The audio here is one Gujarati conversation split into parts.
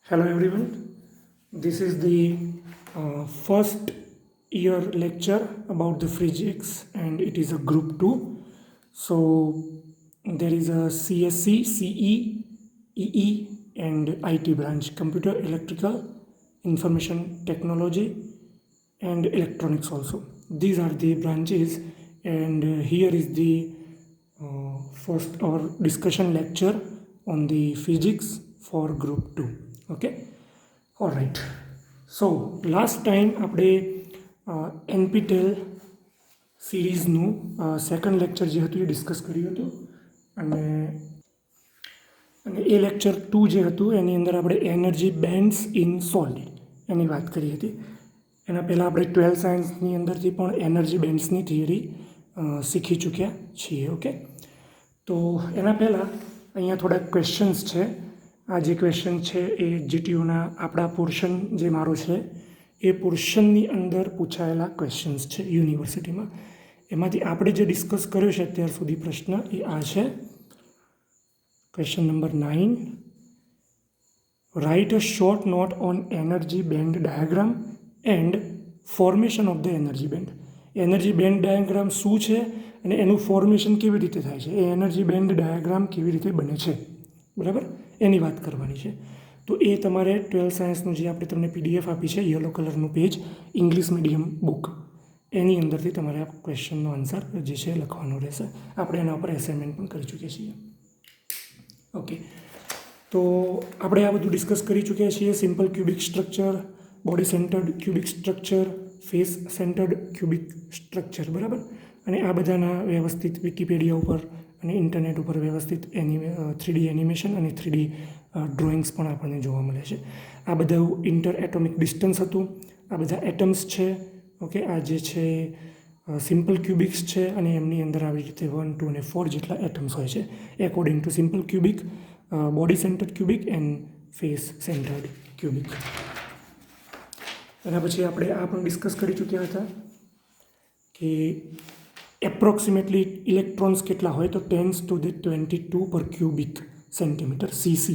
Hello everyone. This is the first year lecture about the physics and it is a group 2. So there is a CSC, CE, EE and IT branch, computer, electrical, information technology and electronics also. These are the branches and here is the first our discussion lecture on the physics for group 2. Okay, all right. So last time આપણે NPTEL સિરીઝનું સેકન્ડ લેક્ચર જે હતું એ ડિસ્કસ કર્યું હતું અને એ લેક્ચર 2 જે હતું એની અંદર આપણે એનર્જી બેન્ડ્સ ઇન સોલિડ એની વાત કરી હતી. એના પહેલાં આપણે 12th સાયન્સની અંદરથી પણ એનર્જી બેન્ડ્સની થિયરી શીખી ચૂક્યા છીએ. ઓકે, તો એના પહેલાં અહીંયા થોડા ક્વેશ્ચન્સ છે. આ જે ક્વેશ્ચન છે એ જીટીયુના આપણા પોર્શન જે મારો છે એ પોર્શનની અંદર પૂછાયેલા ક્વેશ્ચન્સ છે યુનિવર્સિટીમાં. એમાંથી આપણે જે ડિસ્કસ કર્યો છે અત્યાર સુધી પ્રશ્ન એ આ છે. Question number 9, write a short note on energy band diagram and formation of the energy band. Energy band diagram શું છે અને એનું ફોર્મેશન કેવી રીતે થાય છે, એ એનર્જી બેન્ડ ડાયાગ્રામ કેવી રીતે બને છે, બરાબર, એની વાત કરવાની છે. તો એ તમારે 12th સાયન્સનું જે આપણે તમને PDF આપી છે યલો કલરનું પેજ, ઇંગ્લિશ મીડિયમ બુક, એની અંદરથી તમારે આ ક્વેશ્ચનનો આન્સર જે છે લખવાનો રહેશે. આપણે એના ઉપર એસાઇનમેન્ટ પણ કરી ચૂક્યા છીએ. ઓકે, તો આપણે આ બધું ડિસ્કસ કરી ચૂક્યા છીએ. Simple cubic structure, body centred cubic structure, face centred cubic structure, બરાબર. અને આ બધાના વ્યવસ્થિત વિકિપીડિયા ઉપર અને ઇન્ટરનેટ ઉપર વ્યવસ્થિત 3D એનિમેશન અને 3D ડ્રોઈંગ્સ પણ આપણને જોવા મળે છે. આ બધું ઇન્ટર એટોમિક ડિસ્ટન્સ હતું. આ બધા એટમ્સ છે. ઓકે, આ જે છે સિમ્પલ ક્યુબિક્સ છે અને એમની અંદર આવી રીતે 1, 2 અને 4 જેટલા એટમ્સ હોય છે according to simple cubic, body centred cubic and face centred cubic. એના પછી આપણે આ પણ ડિસ્કસ કરી ચૂક્યા હતા કે એપ્રોક્સિમેટલી ઇલેક્ટ્રોન્સ કેટલા હોય, તો 10⁻22 પર ક્યુબિક સેન્ટીમીટર CC,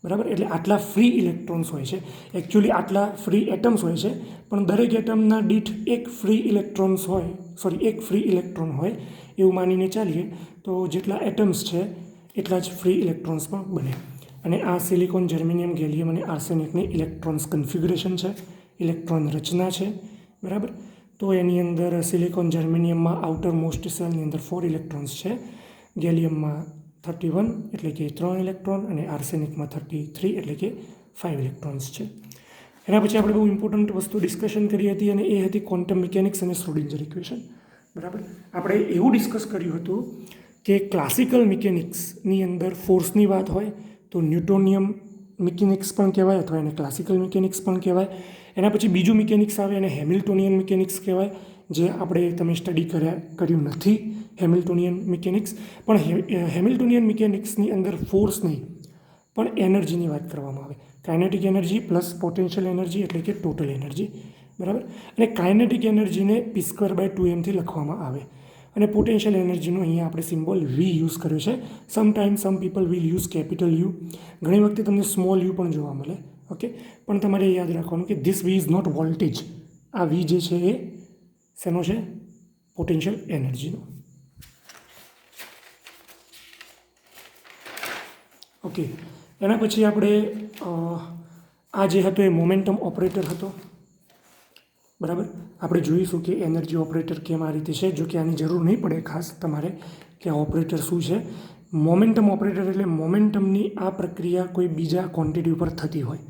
બરાબર. એટલે આટલા ફ્રી ઇલેક્ટ્રોન્સ હોય છે. એકચ્યુઅલી આટલા ફ્રી એટમ્સ હોય છે, પણ દરેક એટમના દીઠ એક ફ્રી ઇલેક્ટ્રોન હોય એવું માનીને ચાલીએ તો જેટલા એટમ્સ છે એટલા જ ફ્રી ઇલેક્ટ્રોન્સ પણ બને. અને આ સિલિકોન, જર્મેનિયમ, ગેલિયમ અને આર્સેનિકની ઇલેક્ટ્રોન્સ કન્ફિગ્યુરેશન છે, ઇલેક્ટ્રોન રચના છે, બરાબર. તો એની અંદર સિલિકોન જર્મેનિયમમાં આઉટર મોસ્ટ સેલની અંદર 4 ઇલેક્ટ્રોન્સ છે, ગેલિયમમાં 31 એટલે કે 3 ઇલેક્ટ્રોન અને આર્સેનિકમાં 33 એટલે કે 5 ઇલેક્ટ્રોન્સ છે. એના પછી આપણે બહુ ઇમ્પોર્ટન્ટ વસ્તુ ડિસ્કશન કરી હતી અને એ હતી ક્વોન્ટમ મિકેનિક્સ અને શ્રોડિંજર ઇક્વેશન, બરાબર. આપણે એવું ડિસ્કસ કર્યું હતું કે ક્લાસિકલ મિકેનિક્સની અંદર ફોર્સની વાત હોય તો ન્યૂટોનિયમ મિકેનિક્સ પણ કહેવાય અથવા એને ક્લાસિકલ મિકેનિક્સ પણ કહેવાય. એના પછી બીજું મિકેનિક્સ આવે એને હેમિલ્ટોનિયન મિકેનિક્સ કહેવાય, જે આપણે તમે સ્ટડી કર્યું નથી હેમિલ્ટોનિયન મિકેનિક્સ. પણ હેમિલ્ટોનિયન મિકેનિક્સની અંદર ફોર્સ નહીં પણ એનર્જીની વાત કરવામાં આવે. Kinetic energy plus potential energy એટલે કે ટોટલ એનર્જી, બરાબર. અને કાઇનેટિક એનર્જીને p²/2m લખવામાં આવે અને પોટેન્શિયલ એનર્જીનો અહીંયા આપણે સિમ્બોલ V યુઝ કર્યો છે. Sometime some people will use capital U, ઘણી વખતે તમને સ્મોલ u પણ જોવા મળે. ઓકે, પણ તમારે યાદ રાખવાનું કે this V is not voltage. આ V જે છે એ શેનો છે? પોટેન્શિયલ એનર્જીનો. ઓકે, એના પછી આપણે આ જે હતો એ મોમેન્ટમ ઓપરેટર હતો, બરાબર. આપણે જોઈશું કે એનર્જી ઓપરેટર કેમ આ રીતે છે, જો કે આની જરૂર નહીં પડે ખાસ તમારે કે આ ઓપરેટર શું છે. મોમેન્ટમ ઓપરેટર એટલે મોમેન્ટમની આ પ્રક્રિયા કોઈ બીજા ક્વોન્ટિટી ઉપર થતી હોય.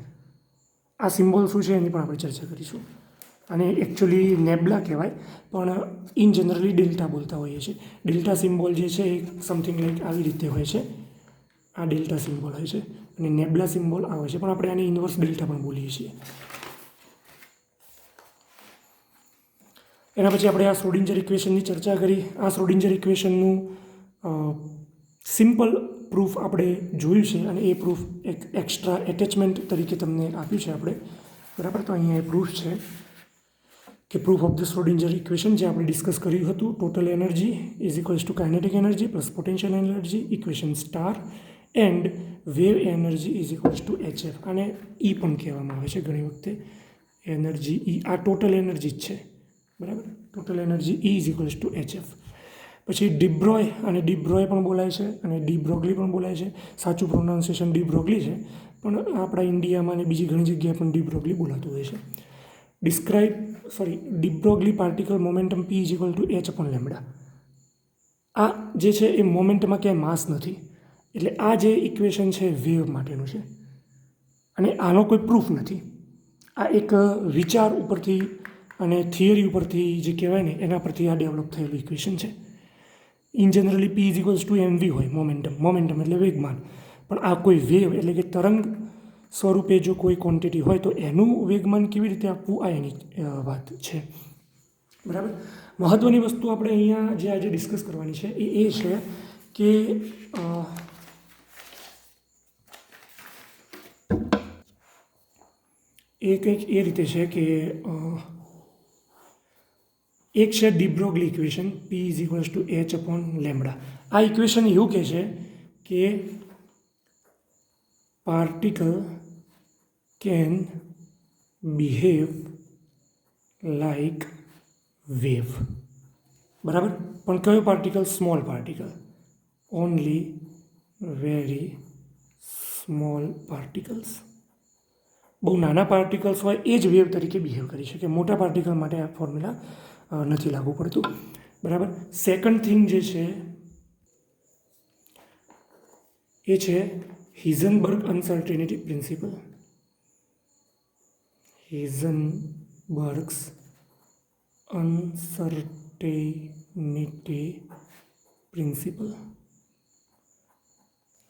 આ સિમ્બોલ શું છે એની પણ આપણે ચર્ચા કરીશું. અને એકચ્યુઅલી નેબ્લા કહેવાય પણ ઇન જનરલી ડેલ્ટા બોલતા હોઈએ છીએ. ડેલ્ટા સિમ્બોલ જે છે એ સમથિંગ લાઈક આવી રીતે હોય છે. આ ડેલ્ટા સિમ્બોલ હોય છે અને નેબ્લા સિમ્બોલ આવે છે, પણ આપણે આને ઇન્વર્સ ડેલ્ટા પણ બોલીએ છીએ. એના પછી આપણે આ શ્રોડિંજર ઇક્વેશનની ચર્ચા કરી. આ શ્રોડિંજર ઇક્વેશનનું સિમ્પલ પ્રૂફ આપણે જોયું છે અને એ પ્રૂફ એક એક્સ્ટ્રા એટેચમેન્ટ તરીકે તમને આપ્યું છે આપણે, બરાબર. તો અહીંયા એ પ્રૂફ છે કે proof of the Schrodinger equation જે આપણે ડિસ્કસ કર્યું હતું, total energy is equals to kinetic energy plus potential energy, equation star. And wave energy is equals to HF. આને E પણ કહેવામાં આવે છે ઘણી વખતે, એનર્જી E. આ ટોટલ એનર્જી જ છે, બરાબર. Total energy E is equals to HF. પછી ડિબ્રોય, અને ડિબ્રોય પણ બોલાય છે અને ડી બ્રોગલી પણ બોલાય છે. સાચું પ્રોનાઉન્સિએશન ડી બ્રોગલી છે, પણ આપણા ઇન્ડિયામાં અને બીજી ઘણી જગ્યાએ પણ ડી બ્રોગલી બોલાતું હોય છે. De Broglie particle momentum P is equal two H/λ. આ જે છે એ મોમેન્ટમાં ક્યાંય માસ નથી, એટલે આ જે ઇક્વેશન છે વેવ માટેનું છે, અને આનો કોઈ પ્રૂફ નથી. આ એક વિચાર ઉપરથી અને થિયરી ઉપરથી જે કહેવાય ને એના પરથી આ ડેવલપ થયેલું ઇક્વેશન છે. In generally P is equals two mv હોય, મોમેન્ટમ એટલે વેગમાન. પણ આ કોઈ વેવ એટલે કે તરંગ સ્વરૂપે જો કોઈ ક્વોન્ટિટી હોય તો એનું વેગમાન કેવી રીતે આપવું, આ એની વાત છે, બરાબર. મહત્ત્વની વસ્તુ આપણે અહીંયા જે આજે ડિસ્કસ કરવાની છે એ છે કે એ કંઈક એ રીતે છે કે એક છે de Broglie equation, P is equals two H/λ. આ ઇક્વેશન એવું કહે છે કે particle can behave like wave, બરાબર. પણ કયો particle? Small particle, only very small particles. બહુ નાના પાર્ટિકલ્સ હોય એ જ વેવ તરીકે બિહેવ કરી શકે. મોટા પાર્ટિકલ માટે આ ફોર્મ્યુલા નથી લાગુ પડતું, બરાબર. સેકન્ડ થિંગ જે છે એ છે Heisenberg uncertainty principle. Heisenberg's uncertainty principle.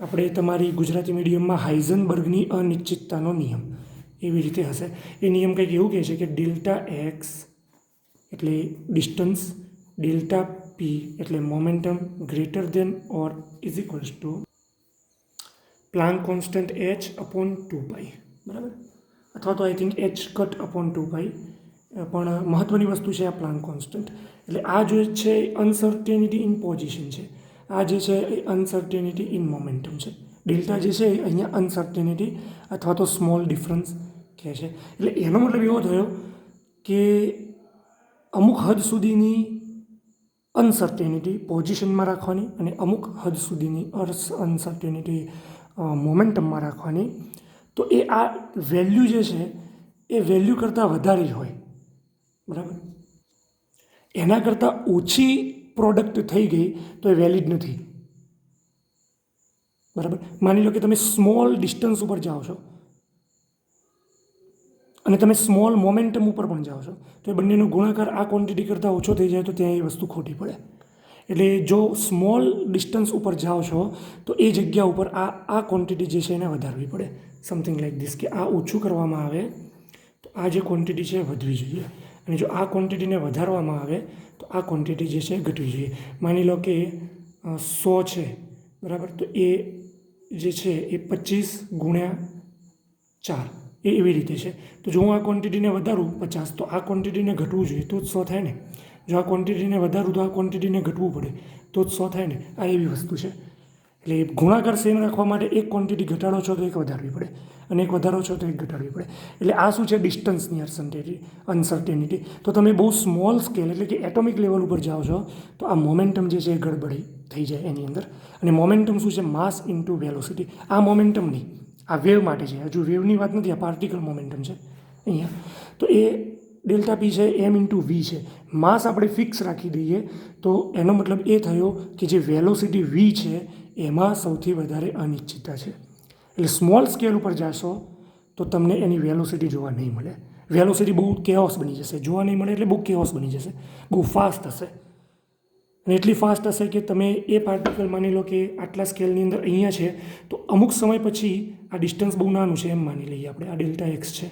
આપણે તમારી ગુજરાતી મીડિયમમાં હાઇઝનબર્ગની અનિશ્ચિતતાનો નિયમ એવી રીતે હશે. એ નિયમ કંઈક એવું કહે છે કે ડેલ્ટા એક્સ એટલે ડિસ્ટન્સ, ડેલ્ટા પી એટલે momentum greater than or is equals two Planck constant h/2π, બરાબર. અથવા તો આઈ થિંક h/2π, પણ મહત્ત્વની વસ્તુ છે આ પ્લાન્ક કોન્સ્ટન્ટ. એટલે આ જો છે અનસર્ટેનિટી ઇન પોઝિશન છે, આ જે છે એ અનસર્ટેનિટી ઇન મોમેન્ટમ છે. ડેલ્ટા જે છે એ અહીંયા અનસર્ટેનિટી અથવા તો સ્મોલ ડિફરન્સ કહે છે. એટલે એનો મતલબ એવો થયો કે અમુક હદ સુધીની અનસર્ટેનિટી પોઝિશનમાં રાખવાની અને અમુક હદ સુધીની અનસર્ટેનિટી મોમેન્ટમમાં રાખવાની. તો એ આ વેલ્યુ જે છે એ વેલ્યુ કરતાં વધારે જ હોય, બરાબર. એના કરતાં ઓછી પ્રોડક્ટ થઈ ગઈ તો એ વેલિડ નથી, બરાબર. માની લો કે તમે સ્મોલ ડિસ્ટન્સ ઉપર જાઓ છો અને તમે સ્મોલ મોમેન્ટમ ઉપર પણ જાઓ છો, તો એ બંનેનો ગુણાકાર આ ક્વોન્ટિટી કરતાં ઓછો થઈ જાય તો ત્યાં એ વસ્તુ ખોટી પડે. એટલે જો સ્મોલ ડિસ્ટન્સ ઉપર જાઓ છો તો એ જગ્યા ઉપર આ ક્વોન્ટિટી જે છે એને વધારવી પડે. સમથિંગ લાઈક ધીસ, કે આ ઓછું કરવામાં આવે તો આ જે ક્વોન્ટિટી છે એ વધવી જોઈએ, અને જો આ ક્વોન્ટિટીને વધારવામાં આવે તો આ ક્વોન્ટિટી જે છે એ ઘટવી જોઈએ. માની લો કે 100 છે, બરાબર. તો એ જે છે એ 25×4 એ એવી રીતે છે. તો જો હું આ ક્વોન્ટિટીને વધારું 50, તો આ ક્વોન્ટિટીને ઘટવું જોઈએ તો જ 100 થાય ને. જો આ ક્વોન્ટિટીને વધારું તો આ ક્વોન્ટિટીને ઘટવું પડે તો જ 100 થાય ને. આ એવી વસ્તુ છે. એટલે ગુણાકાર સેમ રાખવા માટે એક ક્વોન્ટિટી ઘટાડો છો તો એક વધારવી પડે, અને એક વધારો છો તો એક ઘટાડવી પડે. એટલે આ શું છે? ડિસ્ટન્સની અનસર્ટેનિટી. તો તમે બહુ સ્મોલ સ્કેલ એટલે કે એટોમિક લેવલ ઉપર જાઓ છો તો આ મોમેન્ટમ જે છે એ ગડબડી થઈ જાય એની અંદર. અને મોમેન્ટમ શું છે? માસ ઇન્ટુ વેલોસિટી. આ મોમેન્ટમ નહીં, આ વેવ માટે છે. હજુ વેવની વાત નથી, આ પાર્ટિકલ મોમેન્ટમ છે અહીંયા. તો એ ડેલ્ટા પી છે m/v છે. માસ આપણે ફિક્સ રાખી દઈએ તો એનો મતલબ એ થયો કે જે વેલોસિટી v છે એમાં સૌથી વધારે અનિશ્ચિતતા છે. એટલે સ્મોલ સ્કેલ ઉપર જશો તો તમને એની વેલોસિટી જોવા નહીં મળે. વેલોસિટી બહુ કેઓસ બની જશે, જોવા નહીં મળે એટલે બહુ કેઓસ બની જશે, બહુ ફાસ્ટ હશે. અને એટલી ફાસ્ટ હશે કે તમે એ પાર્ટિકલ માની લો કે આટલા સ્કેલની અંદર અહીંયા છે તો અમુક સમય પછી આ ડિસ્ટન્સ બહુ નાનું છે એમ માની લઈએ આપણે, આ ડેલ્ટા એક્સ છે.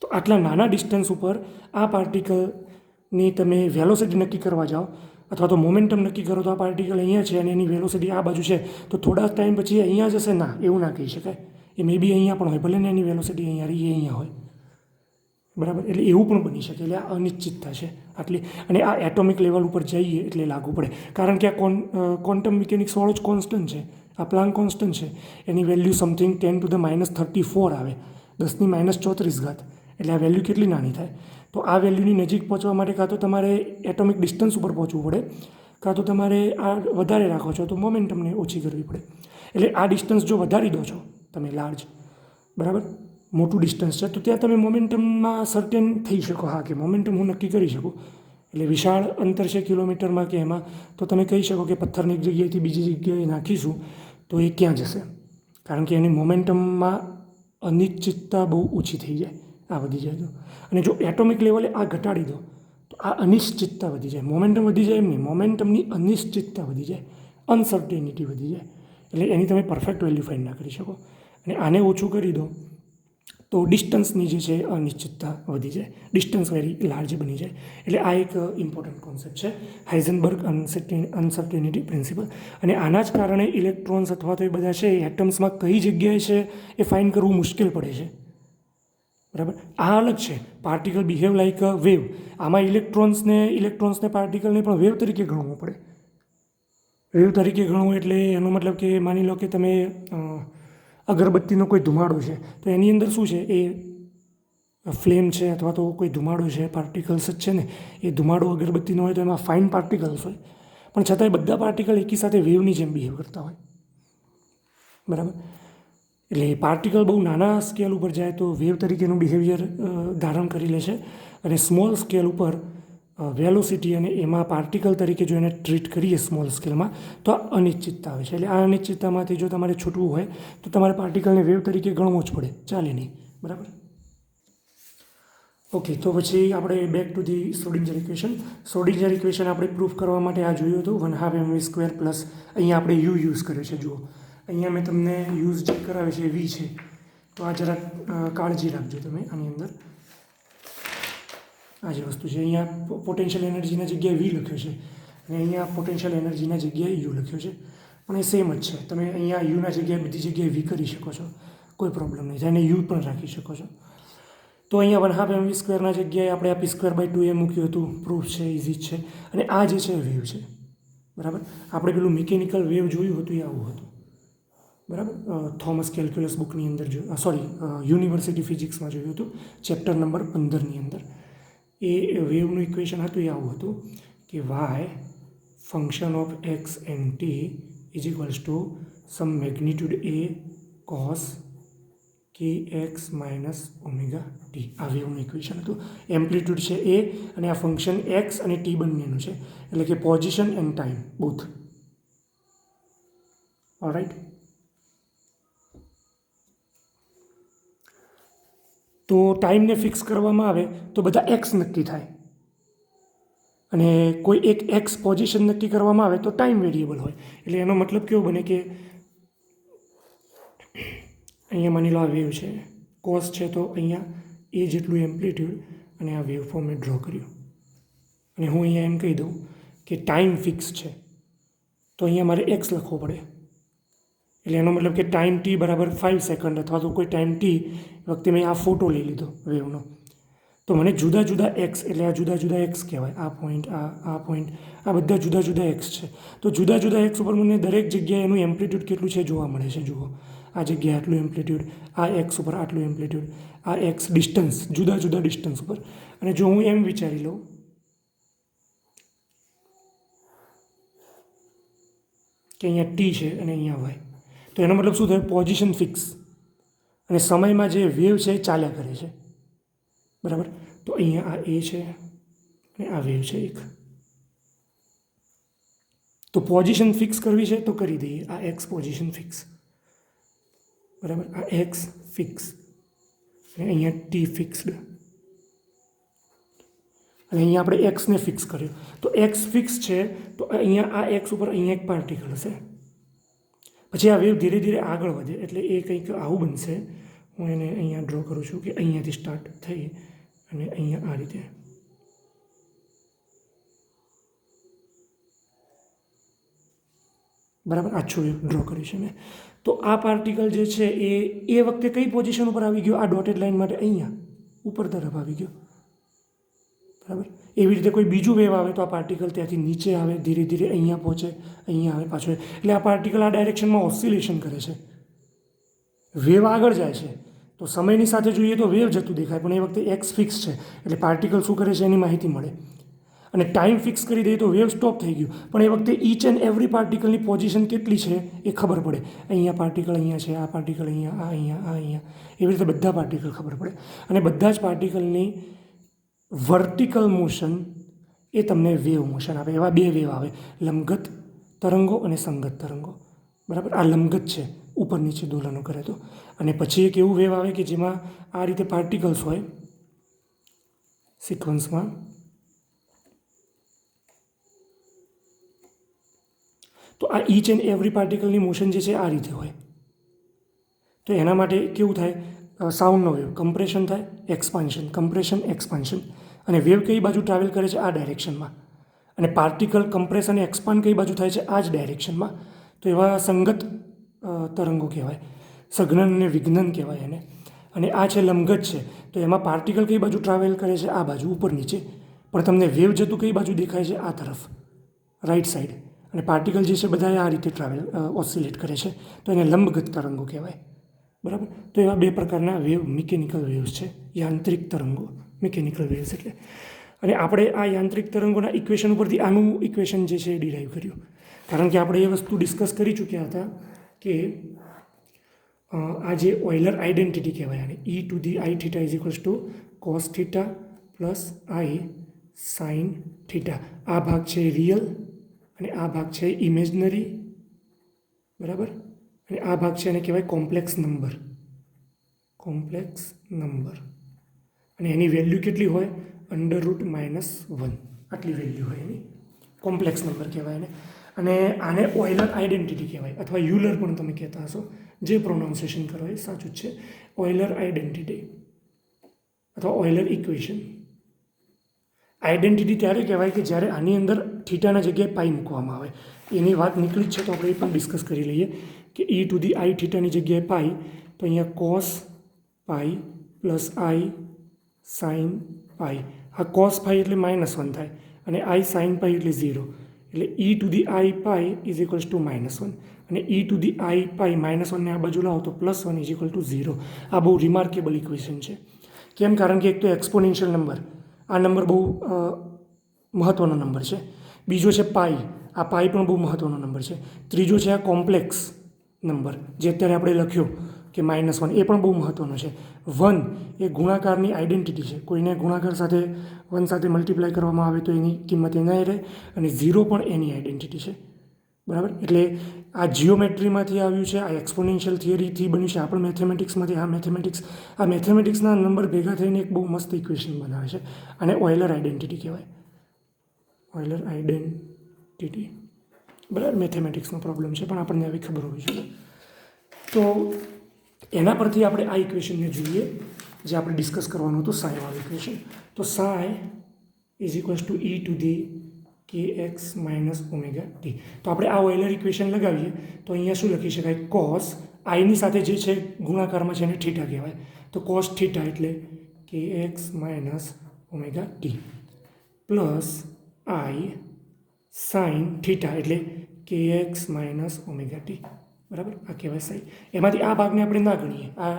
તો આટલા નાના ડિસ્ટન્સ ઉપર આ પાર્ટિકલની તમે વેલોસિટી નક્કી કરવા જાઓ અથવા તો મોમેન્ટમ નક્કી કરો તો આ પાર્ટિકલ અહીંયા છે અને એની વેલોસિટી આ બાજુ છે, તો થોડા ટાઈમ પછી અહીંયા જ હશે? ના, એવું ના કહી શકાય. એ મે બી અહીંયા પણ હોય, ભલે ને એની વેલોસિટી અહીંયા રહી અહીંયા હોય. બરાબર, એટલે એવું પણ બની શકે. એટલે આ અનિશ્ચિતતા છે આટલી. અને આ એટોમિક લેવલ ઉપર જઈએ એટલે લાગુ પડે, કારણ કે આ ક્વોન્ટમ મિકેનિક્સવાળો જ કોન્સ્ટન્ટ છે. આ પ્લાન્ક કોન્સ્ટન્ટ છે, એની વેલ્યુ સમથિંગ 10⁻34 આવે, 10⁻34. એટલે આ વેલ્યુ કેટલી નાની થાય? તો આ વેલ્યુની નજીક પહોંચવા માટે કાં તો તમારે એટોમિક ડિસ્ટન્સ ઉપર પહોંચવું પડે, કાં તો તમારે આ વધારે રાખો છો તો મોમેન્ટમને ઓછી કરવી પડે. એટલે આ ડિસ્ટન્સ જો વધારી દો છો તમે લાર્જ, બરાબર, મોટું ડિસ્ટન્સ છે, તો ત્યાં તમે મોમેન્ટમમાં સર્ટેન થઈ શકો. હા, કે મોમેન્ટમ હું નક્કી કરી શકું. એટલે વિશાળ અંતર છે કિલોમીટરમાં કે એમાં, તો તમે કહી શકો કે પથ્થરની એક જગ્યાએથી બીજી જગ્યાએ નાખીશું તો એ ક્યાં જશે, કારણ કે એની મોમેન્ટમમાં અનિશ્ચિતતા બહુ ઓછી થઈ જાય, આ વધી જાય તો. અને જો એટોમિક લેવલે આ ઘટાડી દો તો આ અનિશ્ચિતતા વધી જાય. મોમેન્ટમ વધી જાય એમ નહીં, મોમેન્ટમની અનિશ્ચિતતા વધી જાય, અનસર્ટેનિટી વધી જાય. એટલે એની તમે પરફેક્ટ વેલ્યુ ફાઇન્ડ ના કરી શકો. અને આને ઓછું કરી દો તો ડિસ્ટન્સની જે છે અનિશ્ચિતતા વધી જાય, ડિસ્ટન્સ વેરી લાર્જ બની જાય. એટલે આ એક ઇમ્પોર્ટન્ટ કોન્સેપ્ટ છે, હાઇઝનબર્ગ અનસર્ટેનિટી પ્રિન્સિપલ. અને આના જ કારણે ઇલેક્ટ્રોન્સ અથવા તો એ બધા છે એ એટમ્સમાં કઈ જગ્યાએ છે એ ફાઇન્ડ કરવું મુશ્કેલ પડે છે. બરાબર, આ અલગ છે. Particle behave like a wave. આમાં ઇલેક્ટ્રોન્સને પાર્ટિકલને પણ વેવ તરીકે ગણવું પડે. વેવ તરીકે ગણવું એટલે એનો મતલબ કે માની લો કે તમે અગરબત્તીનો કોઈ ધુમાડો છે, તો એની અંદર શું છે, એ ફ્લેમ છે અથવા તો કોઈ ધુમાડો છે, પાર્ટિકલ્સ જ છે ને. એ ધુમાડો અગરબત્તીનો હોય તો એમાં ફાઇન પાર્ટિકલ્સ હોય, પણ છતાંય બધા પાર્ટિકલ એકી સાથે વેવની જેમ બિહેવ કરતા હોય. બરાબર, એટલે પાર્ટિકલ બહુ નાના સ્કેલ ઉપર જાય તો વેવ તરીકેનું બિહેવિયર ધારણ કરી લે છે, અને સ્મોલ સ્કેલ ઉપર વેલોસિટી અને એમાં પાર્ટિકલ તરીકે જો એને ટ્રીટ કરીએ સ્મોલ સ્કેલમાં તો આ અનિશ્ચિતતા આવે છે. એટલે આ અનિશ્ચિતતામાંથી જો તમારે છૂટવું હોય તો તમારે પાર્ટિકલને વેવ તરીકે ગણવો જ પડે, ચાલે નહીં. બરાબર, ઓકે. તો પછી આપણે back to the Schrodinger equation. Schrodinger equation આપણે પ્રૂફ કરવા માટે આ જોયું હતું 1/2mv² પ્લસ અહીંયા આપણે યુ યુઝ કરે છે. જુઓ, અહીંયા મેં તમને યુઝ જે કરાવે છે વી છે, તો આ જરાક કાળજી રાખજો તમે આની અંદર. આ જે વસ્તુ છે, અહીંયા પોટેન્શિયલ એનર્જીના જગ્યાએ વી લખ્યો છે અને અહીંયા પોટેન્શિયલ એનર્જીના જગ્યાએ યુ લખ્યો છે, પણ એ સેમ જ છે. તમે અહીંયા યુના જગ્યાએ બધી જગ્યાએ વી કરી શકો છો, કોઈ પ્રોબ્લેમ નહીં થાય, અને યુ પણ રાખી શકો છો. તો અહીંયા 1/2mv²ના જગ્યાએ આપણે આ p²/2a મૂક્યું હતું. પ્રૂફ છે, ઇઝી છે. અને આ જે છે વેવ છે, બરાબર. આપણે પેલું મિકેનિકલ વેવ જોયું હતું એ આવું હતું, બરાબર. થોમસ કેલ્ક્યુલસ બુકની અંદર યુનિવર્સિટી ફિઝિક્સમાં જોયું હતું, ચેપ્ટર નંબર 15ની અંદર. એ વેવનું ઇક્વેશન હતું એ આવું હતું કે y function of x and t is equals to some magnitude A cos kx minus omega t. આ વેવનું ઇક્વેશન હતું. એમ્પ્લિટ્યૂડ છે એ, અને આ ફંક્શન એક્સ અને ટી બંનેનું છે, એટલે કે position end time both. Alright. તો ટાઈમને ફિક્સ કરવામાં આવે તો બધા એક્સ નક્કી થાય, અને કોઈ એક એક્સ પોઝિશન નક્કી કરવામાં આવે તો ટાઈમ વેરિયેબલ હોય. એટલે એનો મતલબ કેવો બને કે અહીંયા માની લો આ વેવ છે, કોસ છે, તો અહીંયા એ જેટલું એમ્પ્લિટ્યૂડ અને આ વેવ ફોર્મ મેં ડ્રો કર્યું, અને હું અહીંયા એમ કહી દઉં કે ટાઈમ ફિક્સ છે, તો અહીંયા મારે એક્સ લખવો પડે. એટલે એનો મતલબ કે ટાઈમ ટી બરાબર 5 સેકન્ડ, અથવા તો કોઈ ટાઈમ ટી વખતે મેં આ ફોટો લઈ લીધો વેવનો, તો મને જુદા જુદા એક્સ, એટલે આ જુદા જુદા એક્સ કહેવાય. આ પોઈન્ટ, આ પોઈન્ટ, આ બધા જુદા જુદા એક્સ છે. તો જુદા જુદા એક્સ ઉપર મને દરેક જગ્યાએ એનું એમ્પ્લિટ્યૂડ કેટલું છે જોવા મળે છે. જુઓ, આ જગ્યાએ આટલું એમ્પ્લિટ્યૂડ, આ એક્સ ઉપર આટલું એમ્પ્લિટ્યૂડ, આ એક્સ ડિસ્ટન્સ, જુદા જુદા ડિસ્ટન્સ ઉપર. અને જો હું એમ વિચારી લઉં કે અહીંયા ટી છે અને અહીંયા વાય, તો એનો મતલબ શું થાય? પોઝિશન ફિક્સ, અને સમયમાં જે વેવ છે એ ચાલ્યા કરે છે, બરાબર. તો અહીંયા આ એ છે અને આ વેવ છે એક. તો પોઝિશન ફિક્સ કરવી છે તો કરી દઈએ. આ એક્સ પોઝિશન ફિક્સ, બરાબર. આ એક્સ ફિક્સ, અને અહીંયા ટી ફિક્સડ, અને અહીંયા આપણે એક્સને ફિક્સ કર્યો. તો એક્સ ફિક્સ છે, તો અહીંયા આ એક્સ ઉપર અહીંયા એક પાર્ટિકલ હશે. પછી આ વેવ ધીરે ધીરે આગળ વધે, એટલે એ કંઈક આવું બનશે. હું એને અહીંયા ડ્રો કરું છું કે અહીંયાથી સ્ટાર્ટ થઈ અને અહીંયા આ રીતે, બરાબર, આછું વેવ ડ્રો કર્યું છે મેં. તો આ પાર્ટિકલ જે છે એ વખતે કઈ પોઝિશન ઉપર આવી ગયો? આ ડોટેડ લાઇન માટે અહીંયા. ઉપર તરફ આવી ગયો, બરાબર. એવી રીતે કોઈ બીજું વેવ આવે તો આ પાર્ટિકલ ત્યાંથી નીચે આવે, ધીરે ધીરે અહીંયા પહોંચે, અહીંયા આવે પાછો. એટલે આ પાર્ટિકલ આ ડાયરેક્શનમાં ઓસિલેશન કરે છે, વેવ આગળ જાય છે. તો સમયની સાથે જોઈએ તો વેવ જતું દેખાય, પણ એ વખતે એક્સ ફિક્સ છે, એટલે પાર્ટિકલ શું કરે છે એની માહિતી મળે. અને ટાઈમ ફિક્સ કરી દઈએ તો વેવ સ્ટોપ થઈ ગયું, પણ એ વખતે ઈચ એન્ડ એવરી પાર્ટિકલની પોઝિશન કેટલી છે એ ખબર પડે. અહીંયા પાર્ટિકલ અહીંયા છે, આ પાર્ટિકલ અહીંયા, આ અહીંયા, આ અહીંયા, એવી રીતે બધા પાર્ટિકલ ખબર પડે. અને બધા જ પાર્ટિકલની વર્ટિકલ મોશન એ તમને વેવ મોશન આપે. એવા બે વેવ આવે, લંબગત તરંગો અને સંગત તરંગો, બરાબર. આ લંબગત છે, ઉપર નીચે દોલનો કરે તો. અને પછી એક એવું વેવ આવે કે જેમાં આ રીતે પાર્ટિકલ્સ હોય સિક્વન્સમાં. તો આ ઈચ એન્ડ એવરી પાર્ટિકલની મોશન જે છે આ રીતે હોય. તો એના માટે કેવું થાય, સાઉન્ડનો વેવ કમ્પ્રેશન થાય, એક્સપાન્શન, કમ્પ્રેશન, એક્સપાન્શન. અને વેવ કઈ બાજુ ટ્રાવેલ કરે છે, આ ડાયરેક્શનમાં. અને પાર્ટિકલ કમ્પ્રેસ અને એક્સપાન્ડ કઈ બાજુ થાય છે, આ જ ડાયરેક્શનમાં. તો એવા સંગત તરંગો કહેવાય, સઘનન અને વિઘ્નન કહેવાય એને. અને આ છે લંબગત છે, તો એમાં પાર્ટિકલ કઈ બાજુ ટ્રાવેલ કરે છે, આ બાજુ, ઉપર નીચે. પણ તમને વેવ જતું કઈ બાજુ દેખાય છે, આ તરફ, રાઈટ સાઈડ. અને પાર્ટિકલ જે છે બધા આ રીતે ઓસિલેટ કરે છે, તો એને લંબગત તરંગો કહેવાય, બરાબર. તો એવા બે પ્રકારના વેવ મિકેનિકલ વેવ્સ છે, યાંત્રિક તરંગો, મિકેનિકલ વેવ્સ એટલે. અને આપણે આ યાંત્રિક તરંગોના ઇક્વેશન ઉપરથી આનું ઇક્વેશન જે છે એ ડિરાઈવ કર્યું, કારણ કે આપણે એ વસ્તુ ડિસ્કસ કરી ચૂક્યા હતા કે આ જે ઓઇલર આઇડેન્ટિટી કહેવાય આને, e to the i theta is equals to cos theta plus i sine theta. આ ભાગ છે રિયલ અને આ ભાગ છે ઇમેજનરી, બરાબર. અને આ ભાગ છે એને કહેવાય કોમ્પ્લેક્સ નંબર, કોમ્પ્લેક્સ નંબર. અને એની વેલ્યુ કેટલી હોય, √-1, આટલી વેલ્યુ હોય એની, કોમ્પ્લેક્સ નંબર કહેવાય એને. અને આને ઓઇલર આઇડેન્ટિટી કહેવાય, અથવા યુલર પણ તમે કહેતા હશો, જે પ્રોનાઉન્સિએશન કરો એ સાચું જ છે. ઓઇલર આઇડેન્ટિટી અથવા ઓઇલર ઇક્વેશન. આઇડેન્ટિટી ત્યારે કહેવાય કે જ્યારે આની અંદર થીટાના જગ્યાએ પાઈ મૂકવામાં આવે. એની વાત નીકળી જ છે તો આપણે એ પણ ડિસ્કસ કરી લઈએ કે ઈ ટુ ધી આઈ થીટાની જગ્યાએ પાઈ, તો અહીંયા cos pi plus i sign પાઈ. આ કોસ પાઈ એટલે -1 થાય, અને આઈ સાઇન પાઈ એટલે 0. એટલે e to the i pi is equals to -1. અને ઈ ટુ ધી આઈ પાઈ -1 ને આ બાજુ લાવો તો +1 ઇઝ ઇક્વલ ટુ 0. આ બહુ રિમાર્કેબલ ઇક્વેશન છે. કેમ? કારણ કે એક તો એક્સપોનેન્શિયલ નંબર, આ નંબર બહુ મહત્ત્વનો નંબર છે. બીજો છે પાઈ, આ પાઈ પણ બહુ મહત્ત્વનો નંબર છે. ત્રીજો છે આ કોમ્પ્લેક્સ નંબર જે અત્યારે આપણે લખ્યો કે -1, એ પણ બહુ મહત્ત્વનો છે. 1 એ ગુણાકારની આઇડેન્ટિટી છે, કોઈને ગુણાકાર સાથે 1 સાથે મલ્ટીપ્લાય કરવામાં આવે તો એની કિંમત એના રહે, અને 0 પણ એની આઇડેન્ટિટી છે, બરાબર. એટલે આ જિયોમેટ્રીમાંથી આવ્યું છે, આ એક્સપોનેન્શિયલ થિયરીથી બન્યું છે, આ પણ મેથેમેટિક્સમાંથી. આ મેથેમેટિક્સના નંબર ભેગા થઈને એક બહુ મસ્ત ઇક્વેશન બનાવે છે, અને ઓઇલર આઇડેન્ટિટી કહેવાય, ઓઇલર આઇડેન્ટિટી, બરાબર. મેથેમેટિક્સનો પ્રોબ્લેમ છે પણ આપણને આવી ખબર હોવી જોઈએ. તો એના પરથી આપણે આ ઇક્વેશનને જોઈએ જે આપણે ડિસ્કસ કરવાનું હતું, સાઈવાળું ઇક્વેશન. તો psi is equals to e to the kx - ωt. તો આપણે આ ઓઇલર ઇક્વેશન લગાવીએ તો અહીંયા શું લખી શકાય, કોસ આઈની સાથે જે છે ગુણાકારમાં છે એને થીટા કહેવાય, તો કોસ થીટા એટલે kx - ωt plus i sine theta એટલે kx - ωt, બરાબર. આ કહેવાય સાઈ. એમાંથી આ ભાગને આપણે ના ગણીએ, આ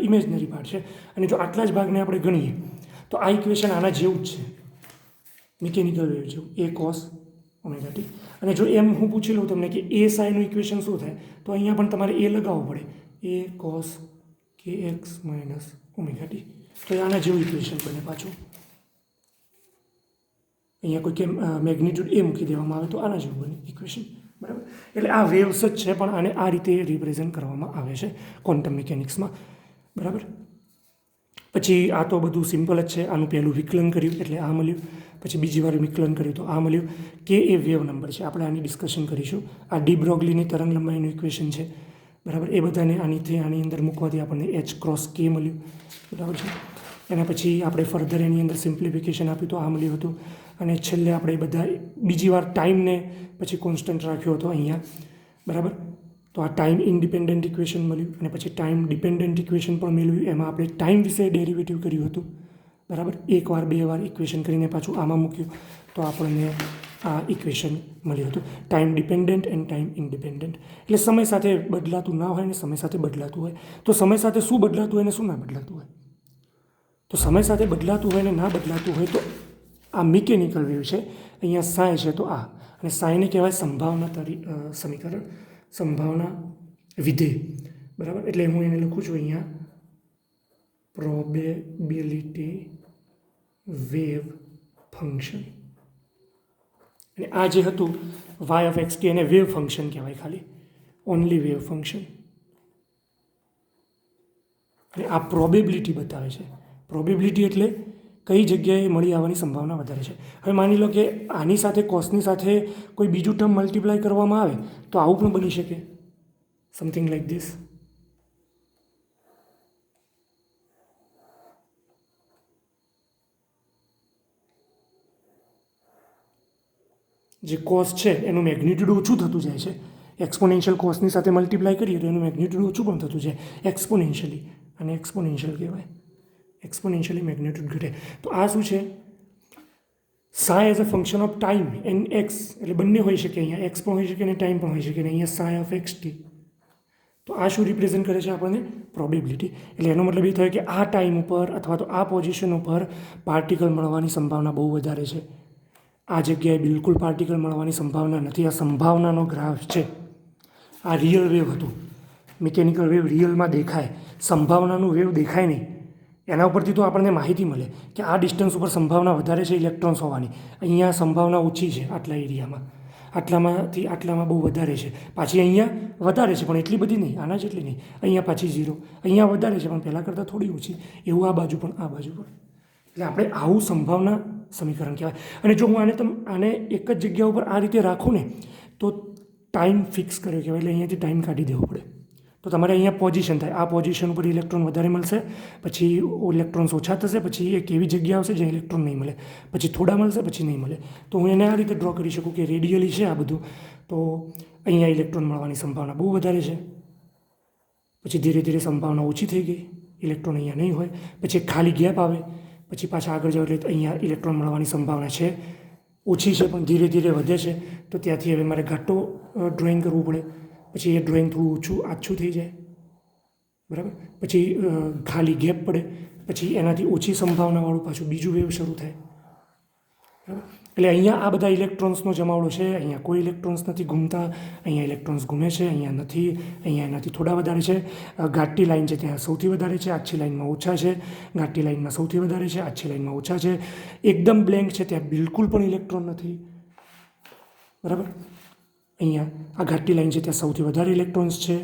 ઇમેજનરી પાર્ટ છે, અને જો આટલા જ ભાગને આપણે ગણીએ તો આ ઇક્વેશન આના જેવું જ છે, મિકેનિકલ વેવ જેવું, એ કોસ ωt. અને જો એમ હું પૂછી લઉં તમને કે એ સાઈનું ઇક્વેશન શું થાય, તો અહીંયા પણ તમારે એ લગાવવું પડે, એ કોસ kx - ωt. તો એ આના જેવું ઇક્વેશન બને પાછું. અહીંયા કોઈ કે મેગ્નિટ્યુડ એ મૂકી દેવામાં આવે તો આના જેવું બને ઇક્વેશન, બરાબર. એટલે આ વેવ્સ જ છે, પણ આને આ રીતે રિપ્રેઝન્ટ કરવામાં આવે છે ક્વોન્ટમ મિકેનિક્સમાં, બરાબર. પછી આ તો બધું સિમ્પલ જ છે. આનું પહેલું વિકલન કર્યું એટલે આ મળ્યું, પછી બીજી વાર વિકલન કર્યું તો આ મળ્યું. કે એ વેવ નંબર છે, આપણે આની ડિસ્કશન કરીશું. આ ડી બ્રોગલીની તરંગ લંબાઈનું ઇક્વેશન છે, બરાબર. એ બધાને આની અંદર મૂકવાથી આપણને h×k મળ્યું, બરાબર છે. એના પછી આપણે ફર્ધર એની અંદર સિમ્પ્લિફિકેશન આપ્યું તો આ મળ્યું હતું. અને છેલ્લે આપણે બધા બીજી વાર ટાઈમને પછી કોન્સ્ટન્ટ રાખ્યો હતો અહીંયા, બરાબર. તો આ ટાઈમ ઇન્ડિપેન્ડન્ટ ઇક્વેશન મળ્યું અને પછી ટાઈમ ડિપેન્ડન્ટ ઇક્વેશન પણ મેળવ્યું. એમાં આપણે ટાઈમ વિશે ડેરિવેટિવ કર્યું હતું, બરાબર. એકવાર બે વાર ઇક્વેશન કરીને પાછું આમાં મૂક્યું તો આપણને આ ઇક્વેશન મળ્યું હતું. Time dependent end time independent એટલે સમય સાથે બદલાતું ના હોય ને સમય સાથે બદલાતું હોય. તો સમય સાથે શું બદલાતું હોય ને શું ના બદલાતું હોય? તો સમય સાથે બદલાતું હોય ને ના બદલાતું હોય તો આ મિકેનિકલ વેવ છે. અહીંયા સાય છે તો આ, અને સાયને કહેવાય સંભાવના સમીકરણ, સંભાવના વિધેય, બરાબર. એટલે હું એને લખું છું અહીંયા પ્રોબેબિલિટી વેવ ફંક્શન. અને આ જે હતું વાય ઓફ એક્સ ટી એને વેવ ફંક્શન કહેવાય, ખાલી ઓનલી વેવ ફંક્શન. અને આ પ્રોબેબિલિટી બતાવે છે. પ્રોબેબિલિટી એટલે કઈ જગ્યાએ મળી આવવાની સંભાવના વધારે છે. હવે માની લો કે આની સાથે કોસની સાથે કોઈ બીજું ટર્મ મલ્ટીપ્લાય કરવામાં આવે તો આવું પણ બની શકે, સમથિંગ લાઈક ધીસ. જે કોસ છે એનું મેગ્નિટ્યુડ ઓછું થતું જાય છે. એક્સપોનેન્શિયલ કોસની સાથે મલ્ટીપ્લાય કરીએ તો એનું મેગ્નિટ્યુડ ઓછું પણ થતું જાય એક્સપોનેન્શિયલી, અને એક્સપોનેન્શિયલ કહેવાય. એક્સપોનેન્શિયલી મેગ્નિટ્યુડ ઘટે. તો આ શું છે? Psi as a function of time and x, એટલે બંને હોઈ શકે. અહીંયા એક્સ પણ હોઈ શકે અને ટાઈમ પણ હોઈ શકે. અને અહીંયા સાય ઓફ એક્સ ટી. તો આ શું રિપ્રેઝન્ટ કરે છે આપણને? પ્રોબેબિલિટી. એટલે એનો મતલબ એ થયો કે આ ટાઈમ ઉપર અથવા તો આ પોઝિશન ઉપર પાર્ટિકલ મળવાની સંભાવના બહુ વધારે છે. આ જગ્યાએ બિલકુલ પાર્ટિકલ મળવાની સંભાવના નથી. આ સંભાવનાનો ગ્રાફ છે. આ રિયલ વેવ હતું. મિકેનિકલ વેવ રિયલમાં દેખાય, સંભાવનાનું વેવ દેખાય નહીં. એના ઉપરથી તો આપણને માહિતી મળે કે આ ડિસ્ટન્સ ઉપર સંભાવના વધારે છે ઇલેક્ટ્રોન્સ હોવાની, અહીંયા સંભાવના ઓછી છે આટલા એરિયામાં, આટલામાંથી આટલામાં બહુ વધારે છે. પાછી અહીંયા વધારે છે પણ એટલી બધી નહીં, આના જેટલી નહીં. અહીંયા પાછી 0, અહીંયા વધારે છે પણ પહેલાં કરતાં થોડી ઓછી. એવું આ બાજુ પણ, આ બાજુ પણ. એટલે આપણે આવું સંભાવના સમીકરણ કહેવાય. અને જો હું આને એક જ જગ્યા ઉપર આ રીતે રાખું ને તો ટાઈમ ફિક્સ કર્યો કહેવાય. એટલે અહીંયાથી ટાઈમ કાઢી દેવો પડે. તો તમારે અહીંયા પોઝિશન થાય, આ પોઝિશન ઉપર ઇલેક્ટ્રોન વધારે મળશે, પછી ઇલેક્ટ્રોન્સ ઓછા થશે, પછી એક એવી જગ્યા આવશે જ્યાં ઇલેક્ટ્રોન નહીં મળે, પછી થોડા મળશે, પછી નહીં મળે. તો હું એને આ રીતે ડ્રો કરી શકું કે રેડિયલી છે આ બધું, તો અહીંયા ઇલેક્ટ્રોન મળવાની સંભાવના બહુ વધારે છે. પછી ધીરે ધીરે સંભાવના ઓછી થઈ ગઈ, ઇલેક્ટ્રોન અહીંયા નહીં હોય. પછી એક ખાલી ગેપ આવે, પછી પાછા આગળ જાઓ એટલે અહીંયા ઇલેક્ટ્રોન મળવાની સંભાવના છે, ઓછી છે પણ ધીરે ધીરે વધે છે. તો ત્યાંથી હવે મારે ઘાટો ડ્રોઈંગ કરવું પડે. પછી એ ડ્રોઈંગ થોડું ઓછું આછું થઈ જાય, બરાબર. પછી ખાલી ગેપ પડે, પછી એનાથી ઓછી સંભાવનાવાળું પાછું બીજું વેવ શરૂ થાય, બરાબર. એટલે અહીંયા આ બધા ઇલેક્ટ્રોન્સનો જમાવડો છે. અહીંયા કોઈ ઇલેક્ટ્રોન્સ નથી ઘૂમતા, અહીંયા ઇલેક્ટ્રોન્સ ઘૂમે છે, અહીંયા નથી, અહીંયા એનાથી થોડા વધારે છે. ઘાટી લાઈન છે ત્યાં સૌથી વધારે છે, આછી લાઈનમાં ઓછા છે. ઘાટી લાઈનમાં સૌથી વધારે છે, આછી લાઈનમાં ઓછા છે. એકદમ બ્લેન્ક છે ત્યાં બિલકુલ પણ ઇલેક્ટ્રોન નથી, બરાબર. અહીંયા આ ઘાટી લાઈન છે ત્યાં સૌથી વધારે ઇલેક્ટ્રોન્સ છે,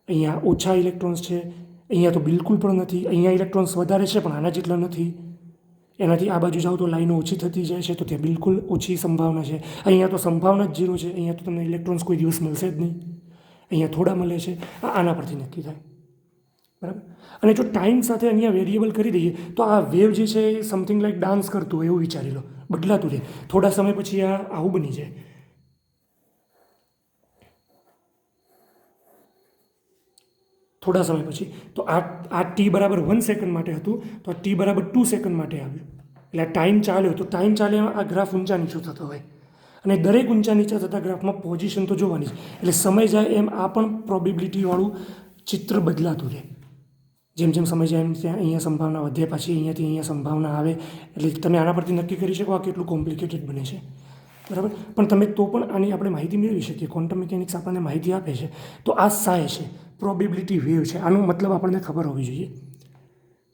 અહીંયા ઓછા ઇલેક્ટ્રોન્સ છે, અહીંયા તો બિલકુલ પણ નથી. અહીંયા ઇલેક્ટ્રોન્સ વધારે છે પણ આના જેટલા નથી. એનાથી આ બાજુ જાઓ તો લાઈનો ઓછી થતી જાય છે, તો ત્યાં બિલકુલ ઓછી સંભાવના છે. અહીંયા તો સંભાવના જ 0 છે. અહીંયા તો તમને ઇલેક્ટ્રોન્સ કોઈ દિવસ મળશે જ નહીં. અહીંયા થોડા મળે છે. આના પરથી નક્કી થાય, બરાબર. અને જો ટાઈમ સાથે અહીંયા વેરિયેબલ કરી દઈએ તો આ વેવ જે છે એ સમથિંગ લાઈક ડાન્સ કરતું હોય એવું વિચારી લો, બદલાતું રહે. થોડા સમય પછી આ આવું બની જાય. થોડા સમય પછી તો આ ટી બરાબર 1 સેકન્ડ માટે હતું, તો આ ટી બરાબર 2 સેકન્ડ માટે આવ્યું. એટલે આ ટાઈમ ચાલ્યો, તો ટાઈમ ચાલ્યામાં આ ગ્રાફ ઊંચા નીચું થતો હોય. અને દરેક ઊંચા નીચા થતા ગ્રાફમાં પોઝિશન તો જોવાની છે. એટલે સમય જાય એમ આ પણ પ્રોબેબિલિટીવાળું ચિત્ર બદલાતું રહે. જેમ જેમ સમય જાય એમ ત્યાં અહીંયા સંભાવના વધે, પાછી અહીંયાથી અહીંયા સંભાવના આવે. એટલે તમે આના પરથી નક્કી કરી શકો આ કેટલું કોમ્પ્લિકેટેડ બને છે, બરાબર. પણ તમે તો પણ આની આપણે માહિતી મેળવી શકીએ. ક્વોન્ટમ મિકેનિક્સ આપણને માહિતી આપે છે. તો આ સાય છે, પ્રોબેબિલિટી વેવ છે. આનો મતલબ આપણને ખબર હોવી જોઈએ,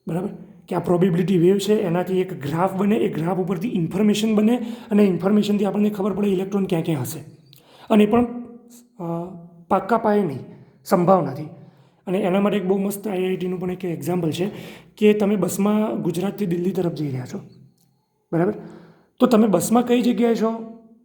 બરાબર, કે આ પ્રોબેબિલિટી વેવ છે. એનાથી એક ગ્રાફ બને, એ ગ્રાફ ઉપરથી ઇન્ફોર્મેશન બને, અને ઇન્ફોર્મેશનથી આપણને ખબર પડે ઇલેક્ટ્રોન ક્યાં ક્યાં હશે. અને એ પણ પાક્કા પાયે નહીં, સંભાવનાથી. અને એના માટે એક બહુ મસ્ત આઈઆઈટીનું પણ એક એક્ઝામ્પલ છે કે તમે બસમાં ગુજરાતથી દિલ્હી તરફ જઈ રહ્યા છો, બરાબર. તો તમે બસમાં કઈ જગ્યાએ છો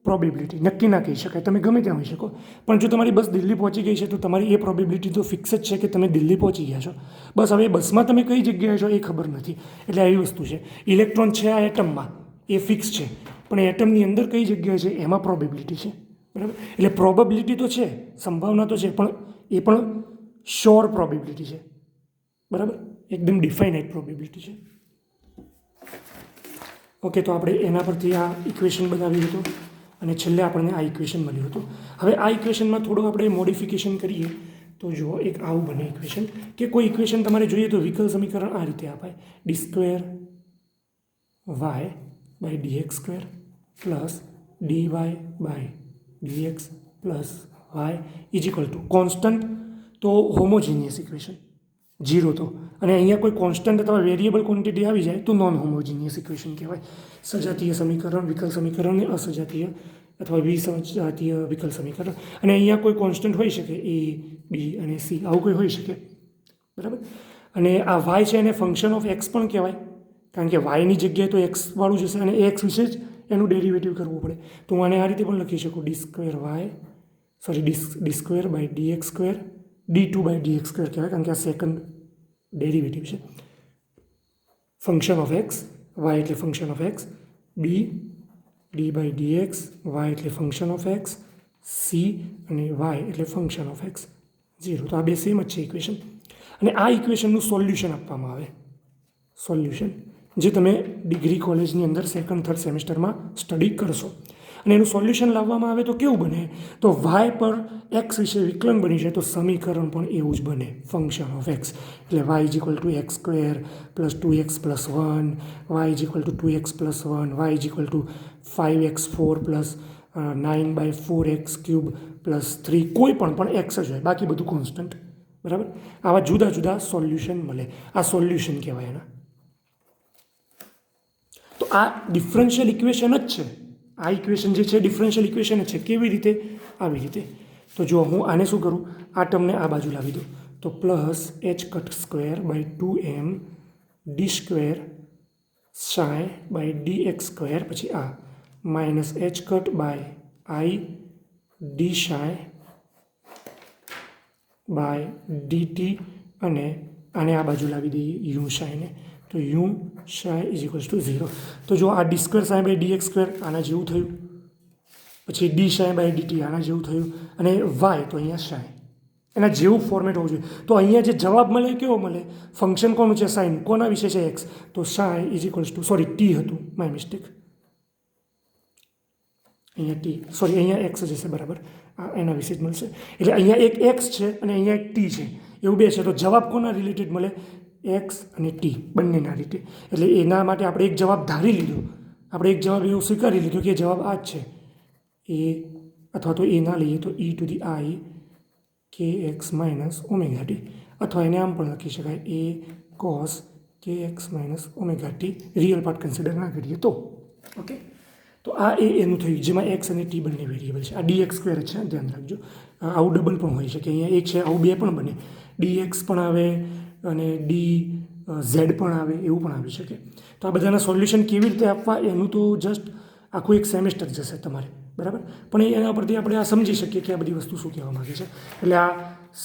પ્રોબેબિલિટી નક્કી ના કહી શકાય, તમે ગમે ત્યાં હોઈ શકો. પણ જો તમારી બસ દિલ્હી પહોંચી ગઈ છે તો તમારી એ પ્રોબેબિલિટી તો ફિક્સ જ છે કે તમે દિલ્હી પહોંચી ગયા છો. બસ હવે બસમાં તમે કઈ જગ્યાએ છો એ ખબર નથી. એટલે આવી વસ્તુ છે. ઇલેક્ટ્રોન છે આ એટમમાં, એ ફિક્સ છે, પણ એટમની અંદર કઈ જગ્યાએ છે એમાં પ્રોબેબિલિટી છે, બરાબર. એટલે પ્રોબેબિલિટી તો છે, સંભાવના તો છે, પણ એ પણ શ્યોર પ્રોબેબિલિટી છે, બરાબર, એકદમ ડિફાઇનાઇટ પ્રોબેબિલિટી છે. ઓકે, તો આપણે એના પરથી આ ઇક્વેશન બનાવ્યું હતું અને છેલ્લે આપણને આ ઇક્વેશન મળ્યું હતું. હવે આ ઇક્વેશનમાં થોડું આપણે મોડિફિકેશન કરીએ તો જુઓ, એક આવું બને ઇક્વેશન કે કોઈ ઇક્વેશન તમારે જોઈએ તો વિકલ સમીકરણ આ રીતે અપાય: d² y by dx² plus dy by dx plus y is equal to constant તો હોમોજીનિયસ ઇક્વેશન 0 તો, અને અહીંયા કોઈ કોન્સ્ટન્ટ અથવા વેરિયેબલ ક્વોન્ટિટી આવી જાય તો નોન હોમોજીનિયસ ઇક્વેશન કહેવાય. સજાતીય સમીકરણ, વિકલ સમીકરણ અને અસજાતીય અથવા વિસજાતીય વિકલ સમીકરણ. અને અહીંયા કોઈ કોન્સ્ટન્ટ હોઈ શકે, a, b અને c, આવું કોઈ હોઈ શકે, બરાબર. અને આ y છે એને ફંક્શન ઓફ x પણ કહેવાય, કારણ કે વાયની જગ્યાએ તો એક્સ વાળું જશે અને એક્સ વિશે જ એનું ડેરિવેટિવ કરવું પડે. તો હું આને આ રીતે પણ લખી શકું: d² by dx², d2 by dx² કહેવાય, કારણ કે આ સેકન્ડ ડેરિવેટિવ છે. ફંક્શન ઓફ એક્સ, વાય એટલે function of x, b d by dx, y એટલે ફંક્શન ઓફ એક્સ, સી અને વાય એટલે ફંક્શન ઓફ એક્સ 0. તો આ બે સેમ જ છે ઇક્વેશન. અને આ ઇક્વેશનનું સોલ્યુશન આપવામાં આવે, સોલ્યુશન જે તમે ડિગ્રી કોલેજની અંદર સેકન્ડ થર્ડ સેમેસ્ટરમાં સ્ટડી કરશો. અને એનું સોલ્યુશન લાવવામાં આવે તો કેવું બને? તો વાય પર એક્સ વિશે વિકલન બની જાય તો સમીકરણ પણ એવું જ બને, ફંક્શન ઓફ એક્સ. એટલે y is equal to x² plus 2x plus 1, y is equal to 2x plus 1, y is equal to 5x4 plus 9/4x³ plus 3, કોઈ પણ એક્સ જ હોય, બાકી બધું કોન્સ્ટન્ટ, બરાબર. આવા જુદા જુદા સોલ્યુશન મળે, આ સોલ્યુશન કહેવાય એના. તો આ ડિફરન્શિયલ ઇક્વેશન જ છે. આ ઇક્વેશન જે છે ડિફરન્શિયલ ઇક્વેશન જ છે. કેવી રીતે? આવી રીતે. તો જો હું આને શું કરું, આ ટર્મને આ બાજુ લાવી દઉં તો plus h² by 2m d² psi by dx², પછી આ minus h by I d psi by dt, અને આને આ બાજુ લાવી દઈએ u psi ને, તો u psi is equals two 0. તો જો આ d² psi બાય dx² આના જેવું થયું, પછી d psi બાય dt આના જેવું થયું, અને y તો અહીંયા psi એના જેવું ફોર્મેટ હોવું જોઈએ. તો અહીંયા જે જવાબ મળે કેવો મળે? ફંક્શન કોનું છે? સાઇન. કોના વિશે છે? એક્સ. તો psi is equals two, sorry t હતું, માય મિસ્ટેક, અહીંયા t, સોરી અહીંયા એક્સ જ હશે, બરાબર, આ એના વિશે જ મળશે. એટલે અહીંયા એક એક્સ છે અને અહીંયા એક ટી છે, એવું બે છે. તો જવાબ કોના રિલેટેડ મળે? એક્સ અને ટી બંનેના રીતે. એટલે એના માટે આપણે એક જવાબ ધારી લીધો, આપણે એક જવાબ એવું સ્વીકારી લીધો કે જવાબ આ જ છે, એ અથવા તો એ ના લઈએ તો e to the I kx minus omega T, અથવા એને આમ પણ લખી શકાય a cos kx minus omega T, real part consider ના કરીએ તો. ઓકે, તો આ એનું થયું જેમાં એક્સ અને ટી બંને વેરિયેબલ છે. આ dx² છે, ધ્યાન રાખજો. આવું ડબલ પણ હોઈ શકે, અહીંયા એક છે, આવું બે પણ બને, dx પણ આવે અને dz પણ આવે, એવું પણ આવી શકે. તો આ બધાના સોલ્યુશન કેવી રીતે આપવા એનું તો જસ્ટ આખું એક સેમેસ્ટર જશે તમારે, બરાબર. પણ એના પરથી આપણે આ સમજી શકીએ કે આ બધી વસ્તુ શું કહેવા માગે છે. એટલે આ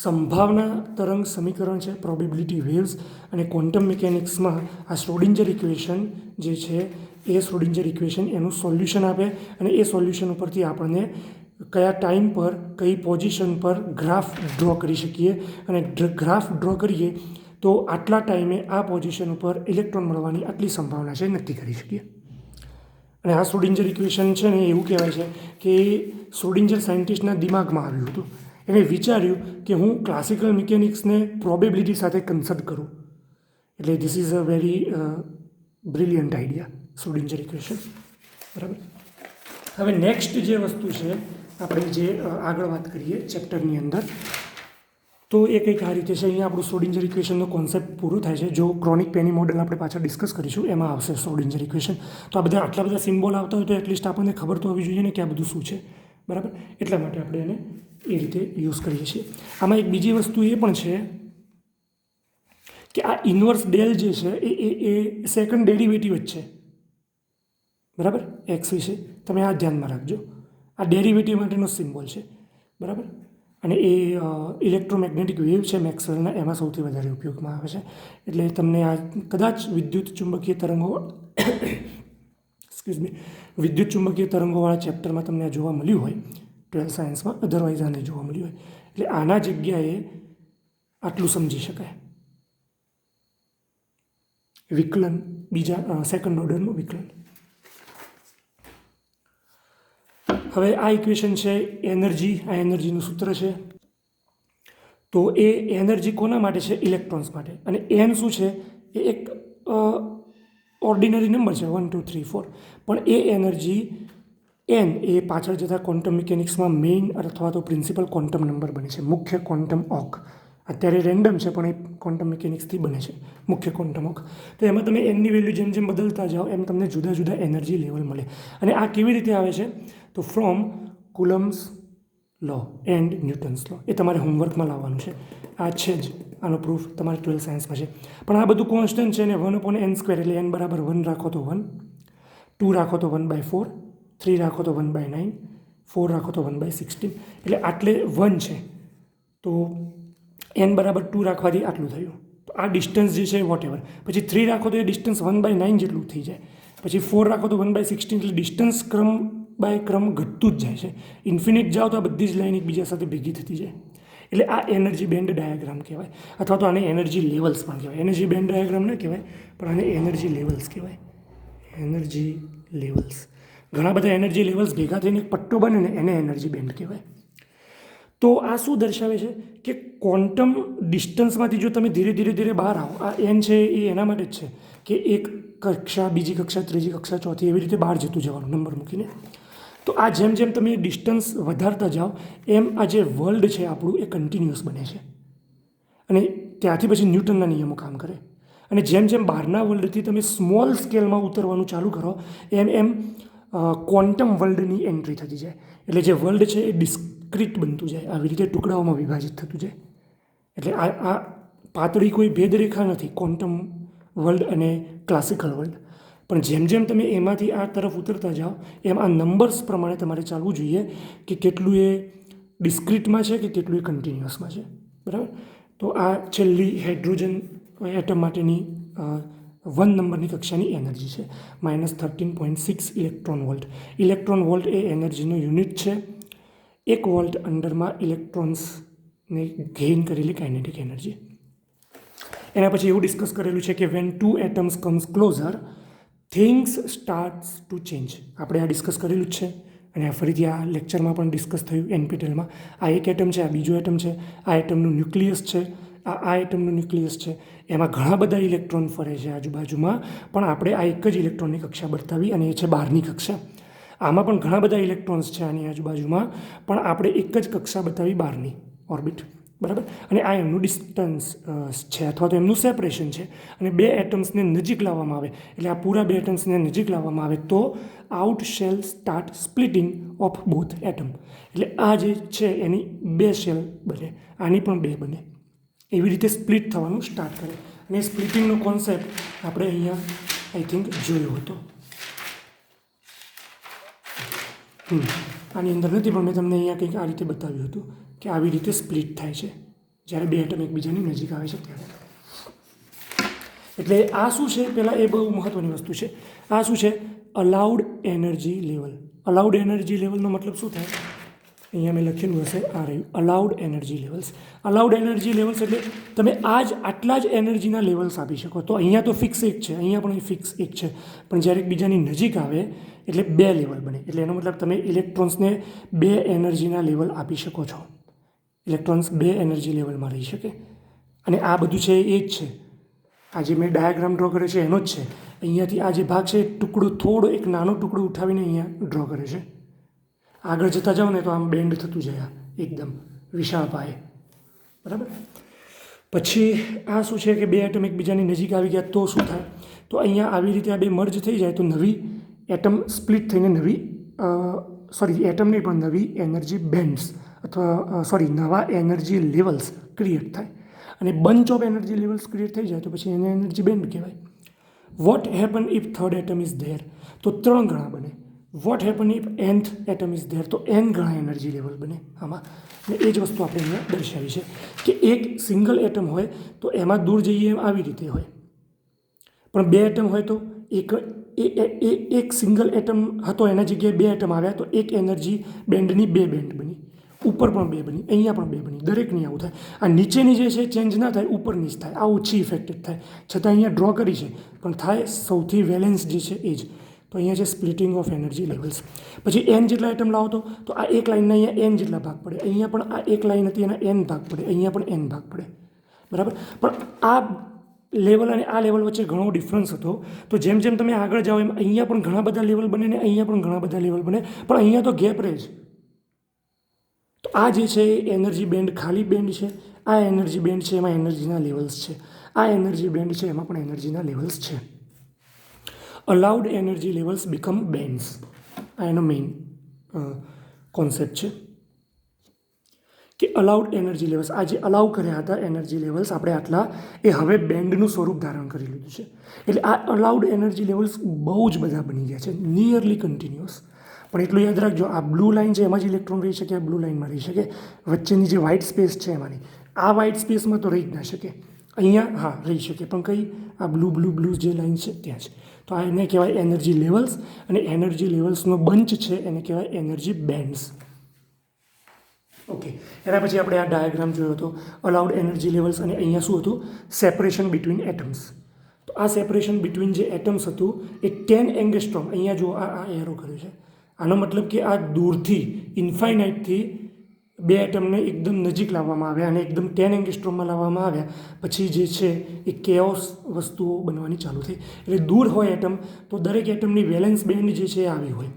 સંભાવના તરંગ સમીકરણ છે, પ્રોબેબિલિટી વેવ્સ, અને ક્વોન્ટમ મિકેનિક્સમાં આ શ્રોડિંજર ઇક્વેશન જે છે એ શ્રોડિંજર ઇક્વેશન એનું સોલ્યુશન આપે, અને એ સોલ્યુશન ઉપરથી આપણને કયા ટાઈમ પર કઈ પોઝિશન પર ગ્રાફ ડ્રો કરી શકીએ, અને ગ્રાફ ડ્રો કરીએ તો આટલા ટાઈમે આ પોઝિશન ઉપર ઇલેક્ટ્રોન મળવાની આટલી સંભાવના છે નક્કી કરી શકીએ. અને આ શ્રોડિંજર ઇક્વેશન છે ને એવું કહેવાય છે કે શ્રોડિંજર સાયન્ટિસ્ટના દિમાગમાં આવ્યું હતું. એણે વિચાર્યું કે હું ક્લાસિકલ મિકેનિક્સને પ્રોબેબિલિટી સાથે કન્સલ્ટ કરું. એટલે this is a very brilliant idea, Schrodinger equation, બરાબર. હવે નેક્સ્ટ જે વસ્તુ છે આપણે જે આગળ વાત કરીએ ચેપ્ટરની અંદર, તો એ કંઈક આ રીતે છે. અહીંયા આપણું શ્રોડિંજર ઇક્વેશનનો કોન્સેપ્ટ પૂરું થાય છે. જો ક્રોનિક પેની મોડેલ આપણે પાછળ ડિસ્કસ કરીશું, એમાં આવશે શ્રોડિંજર ઇક્વેશન. તો આ બધા આટલા બધા સિમ્બોલ આવતા હોય તો એટલીસ્ટ આપણને ખબર તો હોવી જોઈએ ને કે આ બધું શું છે, બરાબર. એટલા માટે આપણે એને એ રીતે યુઝ કરીએ છીએ. આમાં એક બીજી વસ્તુ એ પણ છે કે આ ઇન્વર્સ ડેલ જે છે એ સેકન્ડ ડેરિવેટિવ જ છે, બરાબર. એક્સ વિશે તમે આ ધ્યાનમાં રાખજો, આ ડેરિવેટિવ માટેનો સિમ્બોલ છે, બરાબર. અને એ ઇલેક્ટ્રોમેગ્નેટિક વેવ છે મેક્સવેલના, એમાં સૌથી વધારે ઉપયોગમાં આવે છે. એટલે તમને આ કદાચ વિદ્યુત ચુંબકીય તરંગો વિદ્યુત ચુંબકીય તરંગોવાળા ચેપ્ટરમાં તમને આ જોવા મળ્યું હોય 12th સાયન્સમાં, અધરવાઇઝ આને જોવા મળ્યું હોય. એટલે આના જગ્યાએ આટલું સમજી શકાય, વિકલન બીજા સેકન્ડ ઓર્ડરનું વિકલન. હવે આ ઇક્વેશન છે એનર્જી, આ એનર્જીનું સૂત્ર છે. તો એ એનર્જી કોના માટે છે? ઇલેક્ટ્રોન્સ માટે. અને એન શું છે? એ એક ઓર્ડિનરી નંબર છે 1 2 3 4, પણ એ એનર્જી એન એ પાછળ જતાં ક્વોન્ટમ મિકેનિક્સમાં મેઇન અથવા તો પ્રિન્સિપલ ક્વોન્ટમ નંબર બને છે, મુખ્ય ક્વોન્ટમ ઓક. અત્યારે રેન્ડમ છે પણ એ ક્વોન્ટમ મિકેનિક્સથી બને છે મુખ્ય ક્વોન્ટમ ઓક. તો એમાં તમે એનની વેલ્યુ જેમ જેમ બદલતા જાઓ એમ તમને જુદા જુદા એનર્જી લેવલ મળે. અને આ કેવી રીતે આવે છે? તો ફ્રોમ કુલમ્સ લો એન્ડ ન્યૂટન્સ લો. એ તમારે હોમવર્કમાં લાવવાનું છે. આ છે જ આનો પ્રૂફ તમારે 12th સાયન્સમાં છે. પણ આ બધું કોન્સ્ટન્ટ છે ને 1/n², એટલે n બરાબર 1 રાખો તો 1, 2 રાખો તો 1/4, 3 રાખો તો 1/9, 4 રાખો તો 1/16, એટલે આટલે 1 છે. તો n બરાબર 2 રાખવાથી આટલું થયું. તો આ ડિસ્ટન્સ જે છે વોટ એવર. પછી 3 રાખો તો એ ડિસ્ટન્સ 1/9 જેટલું થઈ જાય. પછી 4 રાખો તો 1/16, એટલે ડિસ્ટન્સ ક્રમ બાય ક્રમ ઘટતું જ જાય છે. ઇન્ફિનિટ જાઓ તો આ બધી જ લાઈન એકબીજા સાથે ભેગી થતી જાય. એટલે આ એનર્જી બેન્ડ ડાયાગ્રામ કહેવાય, અથવા તો આને એનર્જી લેવલ્સ પણ કહેવાય. એનર્જી બેન્ડ ડાયાગ્રામ ન કહેવાય, પણ આને એનર્જી લેવલ્સ કહેવાય. એનર્જી લેવલ્સ, ઘણા બધા એનર્જી લેવલ્સ ભેગા થઈને એક પટ્ટો બને ને એને એનર્જી બેન્ડ કહેવાય. તો આ શું દર્શાવે છે કે ક્વોન્ટમ ડિસ્ટન્સમાંથી જો તમે ધીરે ધીરે ધીરે બહાર આવો, આ એન છે એ એના માટે જ છે કે એક કક્ષા, બીજી કક્ષા, ત્રીજી કક્ષા, ચોથી, એવી રીતે બહાર જતું જવાનું નંબર મૂકીને. તો આ જેમ જેમ તમે ડિસ્ટન્સ વધારતા જાઓ એમ આ જે વર્લ્ડ છે આપણું એ કન્ટિન્યુઅસ બને છે. અને ત્યાંથી પછી ન્યૂટનના નિયમો કામ કરે. અને જેમ જેમ બહારના વર્લ્ડથી તમે સ્મોલ સ્કેલમાં ઉતરવાનું ચાલુ કરો એમ એમ ક્વોન્ટમ વર્લ્ડની એન્ટ્રી થતી જાય. એટલે જે વર્લ્ડ છે એ ડિસ્ક્રીટ બનતું જાય, આવી રીતે ટુકડાઓમાં વિભાજિત થતું જાય. એટલે આ પાતળી કોઈ ભેદરેખા નથી ક્વોન્ટમ વર્લ્ડ અને ક્લાસિકલ વર્લ્ડ. પણ જેમ જેમ તમે એમાંથી આ તરફ ઉતરતા જાઓ એમ આ નંબર્સ પ્રમાણે તમારે ચાલવું જોઈએ કે કેટલું એ ડિસ્ક્રીટમાં છે કે કેટલું એ કન્ટિન્યુઅસમાં છે. બરાબર. તો આ છેલ્લી હાઇડ્રોજન એટમ માટેની 1 નંબરની કક્ષાની એનર્જી છે -13.6 ઇલેક્ટ્રોન વોલ્ટ. ઇલેક્ટ્રોન વોલ્ટ એ એનર્જીનો યુનિટ છે. 1 વોલ્ટ અંડરમાં ઇલેક્ટ્રોન્સને ગેઇન કરેલી કાઇનેટિક એનર્જી. એના પછી એવું ડિસ્કસ કરેલું છે કે when 2 atoms comes closer things starts to change. આપણે આ ડિસ્કસ કરેલું જ છે અને આ ફરીથી આ લેક્ચરમાં પણ ડિસ્કસ થયું NPTELમાં. આ એક એટમ છે, આ બીજો એટમ છે, આ એટમનું ન્યુક્લિયસ છે, આ એટમનું ન્યુક્લિયસ છે. એમાં ઘણા બધા ઇલેક્ટ્રોન ફરે છે આજુબાજુમાં, પણ આપણે આ એક જ ઇલેક્ટ્રોનની કક્ષા બતાવી અને એ છે બહારની કક્ષા. આમાં પણ ઘણા બધા ઇલેક્ટ્રોન્સ છે આની આજુબાજુમાં, પણ આપણે એક જ કક્ષા બતાવી બહારની ઓર્બિટ. બરાબર. અને આ એમનું ડિસ્ટન્સ છે અથવા તો એમનું સેપરેશન છે. અને 2 એટમ્સને નજીક લાવવામાં આવે, એટલે આ પૂરા 2 એટમ્સને નજીક લાવવામાં આવે તો out shell start splitting of both atom. એટલે આ જે છે એની 2 શેલ બને, આની પણ 2 બને. એવી રીતે સ્પ્લિટ થવાનું સ્ટાર્ટ કરે. અને સ્પ્લિટિંગનો કોન્સેપ્ટ આપણે અહીંયા આઈ થિંક જોયો હતો. આની અંદર નથી પણ મેં તમને અહીંયા કંઈક આ રીતે બતાવ્યું હતું કે આવી રીતે સ્પ્લિટ થાય છે જ્યારે 2 એટમ એકબીજાની નજીક આવે છે ત્યારે. એટલે આ શું છે? પહેલાં એ બહુ મહત્ત્વની વસ્તુ છે. આ શું છે? Allowed energy level. Allowed energy લેવલનો મતલબ શું થાય? અહીંયા મેં લખેલું હશે, આ રહ્યું allowed energy levels. Allowed energy levels એટલે તમે આટલા જ એનર્જીના લેવલ્સ આપી શકો. તો અહીંયા તો ફિક્સ 1 છે, અહીંયા પણ ફિક્સ 1 છે, પણ જ્યારે એકબીજાની નજીક આવે એટલે 2 લેવલ બને. એટલે એનો મતલબ તમે ઇલેક્ટ્રોન્સને 2 એનર્જીના લેવલ આપી શકો છો. ઇલેક્ટ્રોન્સ 2 એનર્જી લેવલમાં રહી શકે. અને આ બધું છે એ જ છે. આ જે મેં ડાયાગ્રામ ડ્રો કર્યો છે એનો જ છે. અહીંયાથી આ જે ભાગ છે ટુકડો, થોડો એક નાનો ટુકડો ઉઠાવીને અહીંયા ડ્રો કરે છે. આગળ જતા જાઓ ને તો આમ બેન્ડ થતું જાય એકદમ વિશાળ પાયે. બરાબર. પછી આ શું છે કે 2 એટમ એકબીજાની નજીક આવી ગયા તો શું થાય? તો અહીંયા આવી રીતે આ 2 મર્જ થઈ જાય તો નવી એટમ સ્પ્લિટ થઈને એટમ નહીં પણ નવી એનર્જી બેન્ડ્સ અથવા નવા એનર્જી લેવલ્સ ક્રિએટ થાય. અને bunch of energy levels create થઈ જાય તો પછી એને એનર્જી બેન્ડ કહેવાય. What happen if 3rd atom is there? તો 3 ગણા બને. What happen if nth atom is there? તો n ગણા એનર્જી લેવલ બને આમાં. અને એ જ વસ્તુ આપણે અહીંયા દર્શાવી છે કે એક સિંગલ એટમ હોય તો એમાં દૂર જઈએ એમ આવી રીતે હોય, પણ 2 એટમ હોય તો એક સિંગલ એટમ હતો એના જગ્યાએ 2 એટમ આવ્યા તો એક એનર્જી બેન્ડની 2 બેન્ડ બની. ઉપર પણ 2 બની, અહીંયા પણ 2 બની, દરેકની આવું થાય. આ નીચેની જે છે ચેન્જ ના થાય, ઉપરની જ થાય. આ ઓછી ઇફેક્ટેડ થાય, છતાં અહીંયા ડ્રો કરી છે પણ થાય સૌથી વેલેન્સ જે છે એ જ. તો અહીંયા છે સ્પ્લિટિંગ ઓફ એનર્જી લેવલ્સ. પછી n જેટલા આઇટમ લાવો તો આ એક લાઇનના અહીંયા n જેટલા ભાગ પડે, અહીંયા પણ આ એક લાઇન હતી એના n ભાગ પડે, અહીંયા પણ n ભાગ પડે, બરાબર. પણ આ લેવલ અને આ લેવલ વચ્ચે ઘણો ડિફરન્સ હતો. તો જેમ જેમ તમે આગળ જાઓ એમ અહીંયા પણ ઘણા બધા લેવલ બને ને અહીંયા પણ ઘણા બધા લેવલ બને, પણ અહીંયા તો ગેપ રહે છે. તો આ જે છે એ એનર્જી બેન્ડ ખાલી બેન્ડ છે, આ એનર્જી બેન્ડ છે એમાં એનર્જીના લેવલ્સ છે, આ એનર્જી બેન્ડ છે એમાં પણ એનર્જીના લેવલ્સ છે. Allowed energy levels become bands, આ એનો મેઇન કોન્સેપ્ટ છે કે અલાઉડ એનર્જી લેવલ્સ, આ જે અલાઉ કર્યા હતા એનર્જી લેવલ્સ આપણે આટલા, એ હવે બેન્ડનું સ્વરૂપ ધારણ કરી લીધું છે. એટલે આ અલાઉડ એનર્જી લેવલ્સ બહુ જ બધા બની ગયા છે, નિયરલી કન્ટિન્યુઅસ. પણ એટલું યાદ રાખજો, આ બ્લુ લાઇન છે એમાં જ ઇલેક્ટ્રોન રહી શકે, આ બ્લુ લાઇનમાં રહી શકે, વચ્ચેની જે વ્હાઇટ સ્પેસ છે એમાંની, આ વ્હાઇટ સ્પેસમાં તો રહી જ ના શકે. અહીંયા હા રહી શકે, પણ કઈ આ બ્લુ બ્લુ બ્લુ જે લાઇન છે ત્યાં છે. તો આ એને કહેવાય એનર્જી લેવલ્સ, અને એનર્જી લેવલ્સનો બંચ છે એને કહેવાય એનર્જી બેન્ડ્સ. ઓકે, એના પછી આપણે આ ડાયાગ્રામ જોયો હતો અલાઉડ એનર્જી લેવલ્સ, અને અહીંયા શું હતું? Separation between atoms. તો આ સેપરેશન બિટવીન જે એટમ્સ હતું એ 10 એંગસ્ટ્રોમ, અહીંયા જો આ એરો કર્યું છે, આનો મતલબ કે આ દૂરથી ઇન્ફાઇનાઇટથી 2 એટમને એકદમ નજીક લાવવામાં આવ્યા અને એકદમ 10 એંગસ્ટ્રોમમાં લાવવામાં આવ્યા પછી જે છે એ કેઓસ વસ્તુઓ બનવાની ચાલુ થઈ. એટલે દૂર હોય એટમ તો દરેક એટમની વેલેન્સ બેન્ડ જે છે એ આવી હોય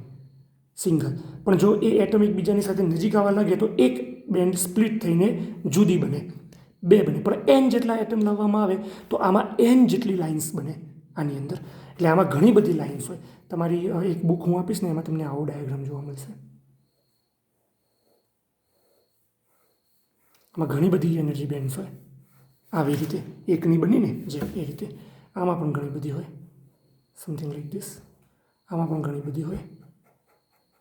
સિંગલ, પણ જો એ એટમ એકબીજાની સાથે નજીક આવવા લાગે તો એક બેન્ડ સ્પ્લિટ થઈને જુદી બને, 2 બને. પણ n જેટલા એટમ લાવવામાં આવે તો આમાં n જેટલી લાઇન્સ બને આની અંદર. એટલે આમાં ઘણી બધી લાઇન્સ હોય. તમારી એક બુક હું આપીશ ને એમાં તમને આવો ડાયાગ્રામ જોવા મળશે. આમાં ઘણી બધી એનર્જી બેન્ડ્સ હોય આવી રીતે, એકની બનીને જે એ રીતે. આમાં પણ ઘણી બધી હોય, સમથિંગ લાઈક ધીસ. આમાં પણ ઘણી બધી હોય.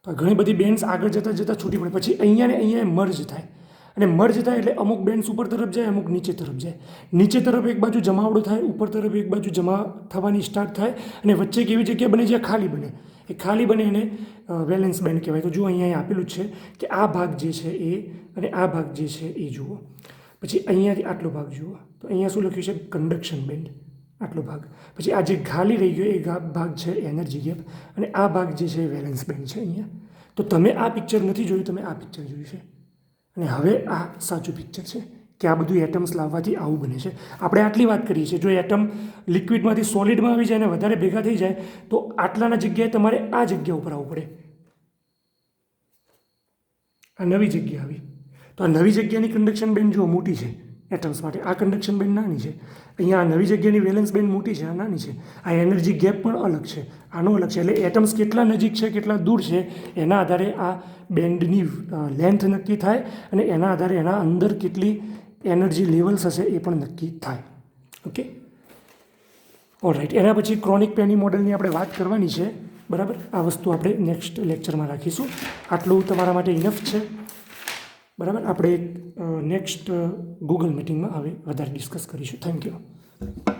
તો ઘણી બધી બેન્ડ્સ આગળ જતાં જતાં છૂટી પડે, પછી અહીંયા ને અહીંયા મર્જ થાય, અને મર્જ થાય એટલે અમુક બેન્ડ્સ ઉપર તરફ જાય, અમુક નીચે તરફ જાય. નીચે તરફ એક બાજુ જમાવડો થાય, ઉપર તરફ એક બાજુ જમા થવાની સ્ટાર્ટ થાય, અને વચ્ચે એક એવી જગ્યા બને જ્યાં ખાલી બને. એ ખાલી બને એને વેલેન્સ બેન્ડ કહેવાય. તો જુઓ અહીંયા આપેલું જ છે કે આ ભાગ જે છે એ અને આ ભાગ જે છે એ જુઓ. પછી અહીંયાથી આટલો ભાગ જુઓ, તો અહીંયા શું લખ્યું છે? કન્ડક્શન બેન્ડ, આટલો ભાગ. પછી આ જે ખાલી રહી ગયો એ ભાગ છે એનર્જી ગેપ, અને આ ભાગ જે છે એ વેલેન્સ બેન્ડ છે અહીંયા. તો તમે આ પિક્ચર નથી જોયું, તમે આ પિક્ચર જોયું છે, અને હવે આ સાચું પિક્ચર છે કે આ બધું એટમ્સ લાવવાથી આવું બને છે. આપણે આટલી વાત કરીએ છીએ, જો એટમ લિક્વિડમાંથી સોલિડમાં આવી જાય અને વધારે ભેગા થઈ જાય તો આટલાના જગ્યાએ તમારે આ જગ્યા ઉપર આવવું પડે. આ નવી જગ્યા આવી, તો આ નવી જગ્યાની કન્ડક્શન બેન્ડ જો મોટી છે એટમ્સ માટે, આ કન્ડક્શન બેન્ડ નાની છે. અહીંયા આ નવી જગ્યાની વેલેન્સ બેન્ડ મોટી છે, આ નાની છે. આ એનર્જી ગેપ પણ અલગ છે, આનો અલગ છે. એટલે એટમ્સ કેટલા નજીક છે કેટલા દૂર છે એના આધારે આ બેન્ડની લેન્થ નક્કી થાય, અને એના આધારે એના અંદર કેટલી એનર્જી લેવલ્સ હશે એ પણ નક્કી થાય. Okay, alright. એના પછી ક્રોનિક પેની મોડલની આપણે વાત કરવાની છે, બરાબર. આ વસ્તુ આપણે નેક્સ્ટ લેક્ચરમાં રાખીશું. આટલું તમારા માટે ઇનફ છે, બરાબર. આપણે નેક્સ્ટ ગૂગલ મીટિંગમાં હવે વધારે ડિસ્કસ કરીશું. Thank you.